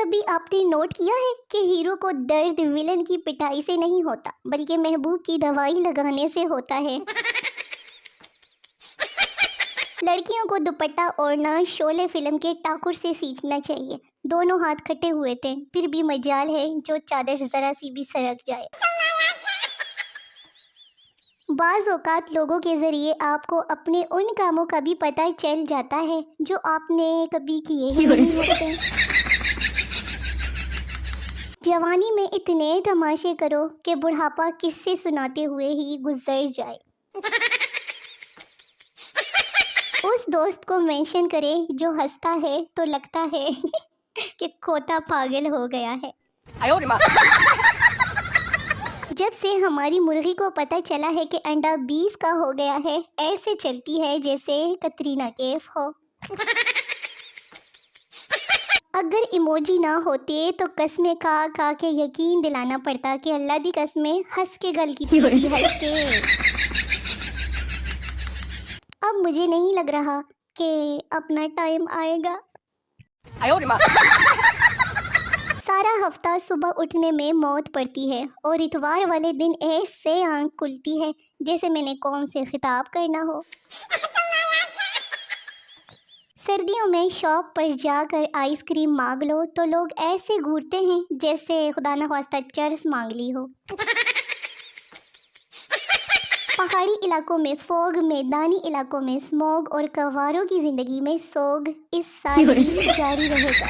کبھی آپ نے نوٹ کیا ہے کہ ہیرو کو درد ویلن کی پٹائی سے نہیں ہوتا بلکہ محبوب کی دوائی لگانے سے ہوتا ہے؟ لڑکیوں کو دوپٹہ اوڑھنا شعلے فلم کے ٹاکر سے سیکھنا چاہیے. دونوں ہاتھ کھٹے ہوئے تھے پھر بھی مجال ہے جو چادر ذرا سی بھی سرک جائے. بعض اوقات لوگوں کے ذریعے آپ کو اپنے ان کاموں کا بھی پتہ چل جاتا ہے جو آپ نے کبھی کیے ہی نہیں ہوتے. جوانی میں اتنے تماشے کرو کہ بڑھاپا قصے سناتے ہوئے ہی گزر جائے. اس دوست کو مینشن کرے جو ہنستا ہے تو لگتا ہے کہ کھوتا پاگل ہو گیا ہے. جب سے ہماری مرغی کو پتہ چلا ہے کہ انڈا 20 کا ہو گیا ہے ایسے چلتی ہے جیسے کترینہ کیف ہو. اگر ایموجی نہ ہوتے تو قسمیں کھا کے یقین دلانا پڑتا کہ اللہ دی قسمیں ہنس کے گل کی تھی ہنس کے. اب مجھے نہیں لگ رہا کہ اپنا ٹائم آئے گا. سارا ہفتہ صبح اٹھنے میں موت پڑتی ہے اور اتوار والے دن ایسے آنکھ کھلتی ہے جیسے میں نے قوم سے خطاب کرنا ہو. سردیوں میں شاپ پر جا کر آئس کریم مانگ لو تو لوگ ایسے گھورتے ہیں جیسے خدا نخواستہ چرس مانگ لی ہو. پہاڑی علاقوں میں فوگ، میدانی علاقوں میں سموگ اور کواروں کی زندگی میں سوگ اس سال بھی جاری رہے گا.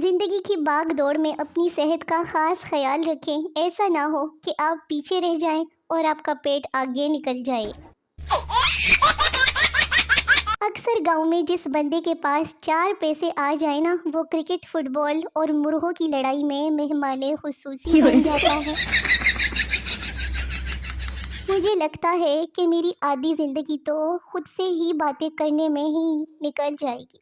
زندگی کی باغ دوڑ میں اپنی صحت کا خاص خیال رکھیں. ایسا نہ ہو کہ آپ پیچھے رہ جائیں اور آپ کا پیٹ آگے نکل جائے. اکثر گاؤں میں جس بندے کے پاس 4 پیسے آ جائے نا وہ کرکٹ، فٹ بال اور مرغوں کی لڑائی میں مہمان خصوصی بن جاتا ہے. مجھے لگتا ہے کہ میری آدھی زندگی تو خود سے ہی باتیں کرنے میں ہی نکل جائے گی.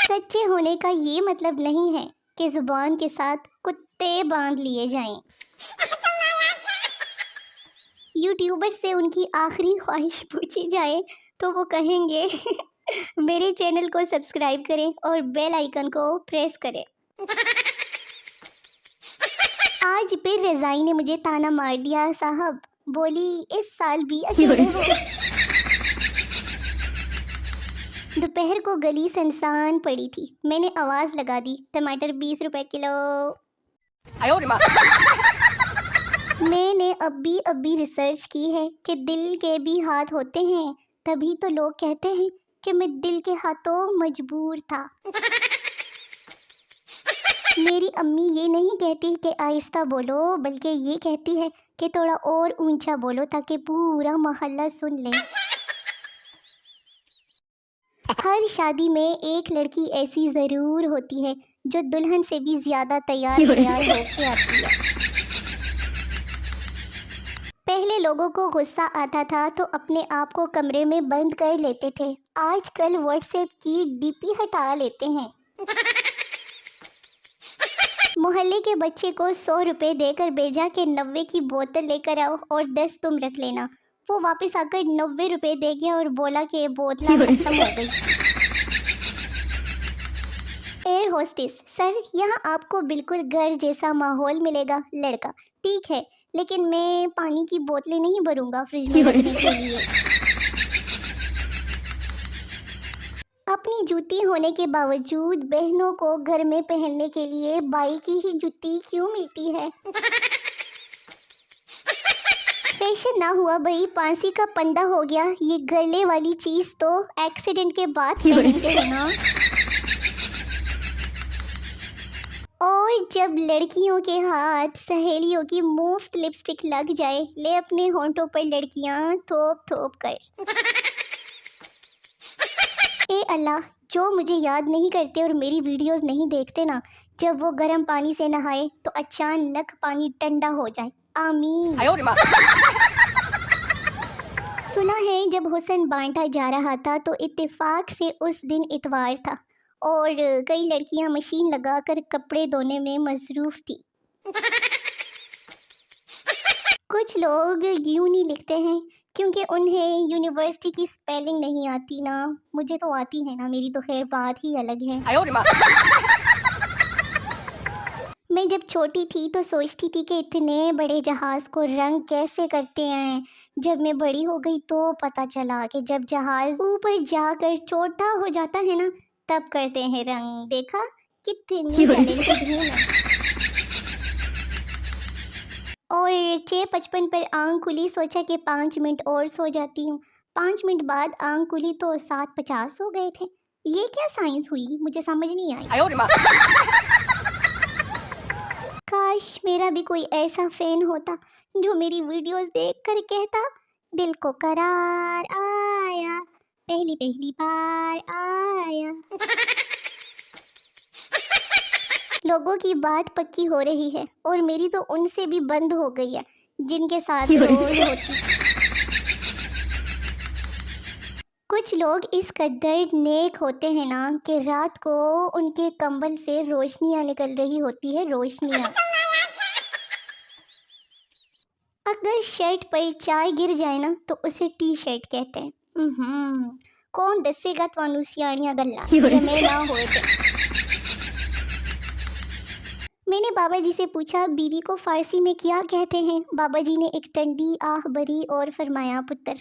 سچے ہونے کا یہ مطلب نہیں ہے کہ زبان کے ساتھ کتے باندھ لیے جائیں. یوٹیوبر سے ان کی آخری خواہش پوچھی جائے تو وہ کہیں گے میرے چینل کو سبسکرائب کریں اور بیل آئیکن کو پریس کریں. آج پھر رضائی نے مجھے تانا مار دیا صاحب. بولی اس سال بھی اکیلے ہو. دوپہر کو گلی سنسان پڑی تھی. میں نے آواز لگا دی ٹماٹر 20 روپے کلو. میں نے اب بھی ریسرچ کی ہے کہ دل کے بھی ہاتھ ہوتے ہیں تبھی تو لوگ کہتے ہیں کہ میں دل کے ہاتھوں مجبور تھا. میری امی یہ نہیں کہتی کہ آہستہ بولو بلکہ یہ کہتی ہے کہ تھوڑا اور اونچا بولو تاکہ پورا محلہ سن لے. ہر شادی میں ایک لڑکی ایسی ضرور ہوتی ہے جو دلہن سے بھی زیادہ تیار ہو کے آتی ہے. پہلے لوگوں کو غصہ آتا تھا تو اپنے آپ کو کمرے میں بند کر لیتے تھے. آج کل واٹس ایپ کی ڈی پی ہٹا لیتے ہیں. محلے کے بچے کو 100 روپے دے کر بھیجا کہ 90 کی بوتل لے کر آؤ اور 10 تم رکھ لینا. وہ واپس آ کر 90 روپے دے گیا اور بولا کہ بوتلیں ختم ہو گئی. ایئر ہوسٹس: سر یہاں آپ کو بالکل گھر جیسا ماحول ملے گا. لڑکا: ٹھیک ہے لیکن میں پانی کی بوتلیں نہیں بھروں گا فریج میں رکھنے کے لیے. اپنی جوتی ہونے کے باوجود بہنوں کو گھر میں پہننے کے لیے بائی کی ہی جوتی کیوں ملتی ہے؟ فیشن نہ ہوا بھئی پانسی کا پندہ ہو گیا. یہ گلے والی چیز تو ایکسیڈنٹ کے بعد پہنتے ہیں نا. اور جب لڑکیوں کے ہاتھ سہیلیوں کی مفت لپسٹک لگ جائے لے اپنے ہونٹوں پر لڑکیاں تھوپ تھوپ کر. اے اللہ جو مجھے یاد نہیں کرتے اور میری ویڈیوز نہیں دیکھتے نا جب وہ گرم پانی سے نہائے تو اچانک پانی ٹھنڈا ہو جائے. آمین. سنا ہے جب حسن بانٹا جا رہا تھا تو اتفاق سے اس دن اتوار تھا اور کئی لڑکیاں مشین لگا کر کپڑے دھونے میں مصروف تھی. کچھ لوگ یوں نہیں لکھتے ہیں کیونکہ انہیں یونیورسٹی کی سپیلنگ نہیں آتی نا، مجھے تو آتی ہے نا، میری تو خیر بات ہی الگ ہے۔ میں جب چھوٹی تھی تو سوچتی تھی کہ اتنے بڑے جہاز کو رنگ کیسے کرتے ہیں۔ جب میں بڑی ہو گئی تو پتہ چلا کہ جب جہاز اوپر جا کر چھوٹا ہو جاتا ہے نا تب کرتے ہیں رنگ۔ دیکھا کتنی ٹیلنٹڈ ہوں میں۔ اور 6:55 پر آنکھ کھلی، سوچا کہ 5 منٹ اور سو جاتی ہوں۔ 5 منٹ بعد آنکھ کھلی تو 7:50 ہو گئے تھے۔ یہ کیا سائنس ہوئی؟ مجھے سمجھ نہیں آئی۔ کاش میرا بھی کوئی ایسا فین ہوتا جو میری ویڈیوز دیکھ کر کہتا دل کو قرار آیا، پہلی پہلی بار آیا۔ لوگوں کی بات پکی ہو رہی ہے اور میری تو ان سے بھی بند ہو گئی ہے جن کے ساتھ روز ہوتی۔ کچھ لوگ اس قدر نیک ہوتے ہیں نا کہ رات کو ان کے کمبل سے روشنیاں نکل رہی ہوتی ہے، روشنیاں۔ اگر شرٹ پر چائے گر جائے نا تو اسے ٹی شرٹ کہتے ہیں۔ کون دسے گا توانو سیاڑیاں گلا جو میں نہ ہوئے تھے۔ میں نے بابا جی سے پوچھا بیوی کو فارسی میں کیا کہتے ہیں؟ بابا جی نے ایک ٹنڈی آہ بھری اور فرمایا پتر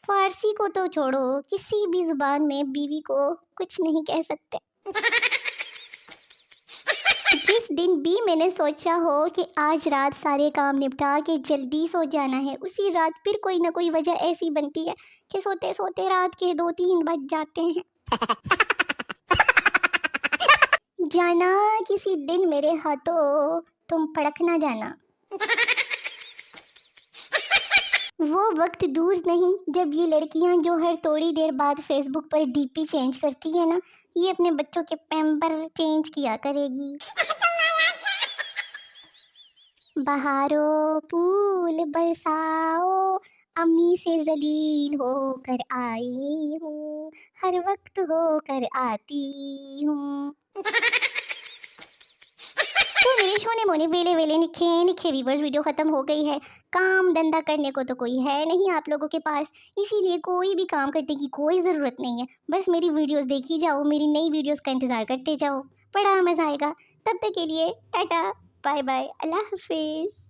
فارسی کو تو چھوڑو، کسی بھی زبان میں بیوی کو کچھ نہیں کہہ سکتے۔ جس دن بھی میں نے سوچا ہو کہ آج رات سارے کام نپٹا کے جلدی سو جانا ہے، اسی رات پھر کوئی نہ کوئی وجہ ایسی بنتی ہے کہ سوتے سوتے رات کے 2-3 بج جاتے ہیں۔ جانا کسی دن میرے ہاتھوں تم پڑک نہ جانا۔ وہ وقت دور نہیں جب یہ لڑکیاں جو ہر تھوڑی دیر بعد فیس بک پر ڈی پی چینج کرتی ہے نا، یہ اپنے بچوں کے پیمپر چینج کیا کرے گی۔ بہارو پھول برساؤ، امی سے ذلیل ہو کر آئی ہوں، ہر وقت ہو کر آتی ہوں۔ تو میرے شونے مونے ویلے نکھے ویورز، ویڈیو ختم ہو گئی ہے۔ کام دھندا کرنے کو تو کوئی ہے نہیں آپ لوگوں کے پاس، اسی لیے کوئی بھی کام کرنے کی کوئی ضرورت نہیں ہے، بس میری ویڈیوز دیکھی جاؤ، میری نئی ویڈیوز کا انتظار کرتے جاؤ، بڑا مزہ آئے گا۔ تب تک کے لیے ٹاٹا، بائے بائے، اللہ حافظ۔